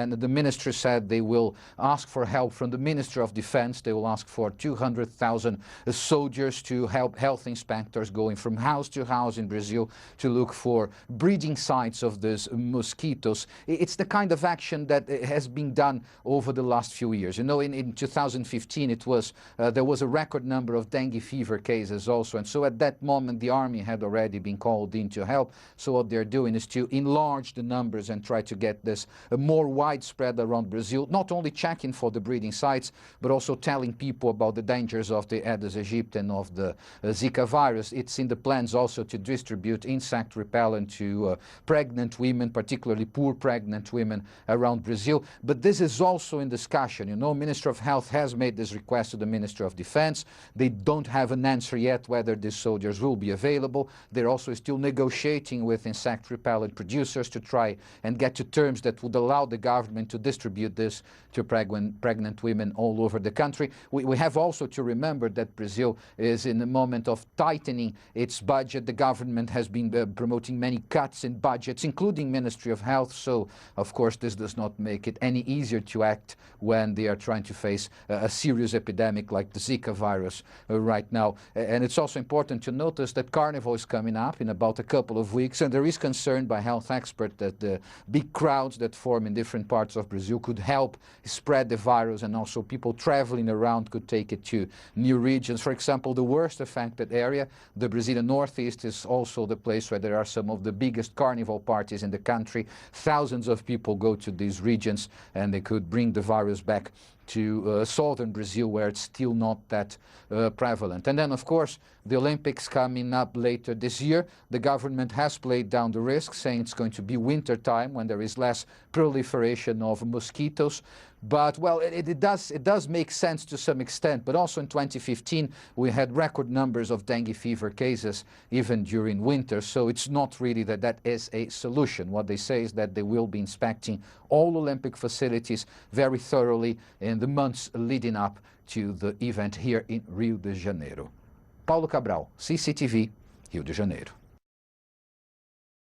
and the ministry said they will ask for help from the Ministry of Defense. They will ask for 200,000 soldiers to help health inspectors going from house to house in Brazil to look for breeding sites of these mosquitoes. It's the kind of action that has been done over the last few years. You know, in 2015 it was there was a record number of dengue fever cases also, and so at that moment the army had already been called in to help. So what they're doing is to enlarge the numbers and try to get this more widespread around Brazil, not only checking for the breeding sites, but also telling people about the dangers of the Aedes aegypti and of the Zika virus. It's in the plans also to distribute insect repellent to pregnant women, particularly poor pregnant women around Brazil. But this is also in discussion. You know, Minister of Health has made this request to the Ministry of Defense. They don't have an answer yet whether these soldiers will be available. They're also still negotiating with insect repellent producers to try and get to terms that would allow the government to distribute this to pregnant women all over the country. We have also to remember that Brazil is in a moment of tightening its budget. The government has been promoting many cuts in budgets, including Ministry of Health. So, of course, this does not make it any easier to act when they are trying to face a serious epidemic like the Zika virus right now. And it's also important to notice that Carnival is coming up in about a couple of weeks, and there is concern by health experts that the big crowds that form in different parts of Brazil could help spread the virus, and also people traveling around could take it to new regions. For example, the worst affected area, the Brazilian Northeast, is also the place where there are some of the biggest carnival parties in the country. Thousands of people go to these regions, and they could bring the virus back to southern Brazil, where it's still not that prevalent. And then, of course, the Olympics coming up later this year. The government has played down the risk, saying it's going to be winter time when there is less proliferation of mosquitoes. But, well, it does make sense to some extent. But also in 2015, we had record numbers of dengue fever cases, even during winter. So it's not really that is a solution. What they say is that they will be inspecting all Olympic facilities very thoroughly in the months leading up to the event here in Rio de Janeiro. Paulo Cabral, CCTV, Rio de Janeiro.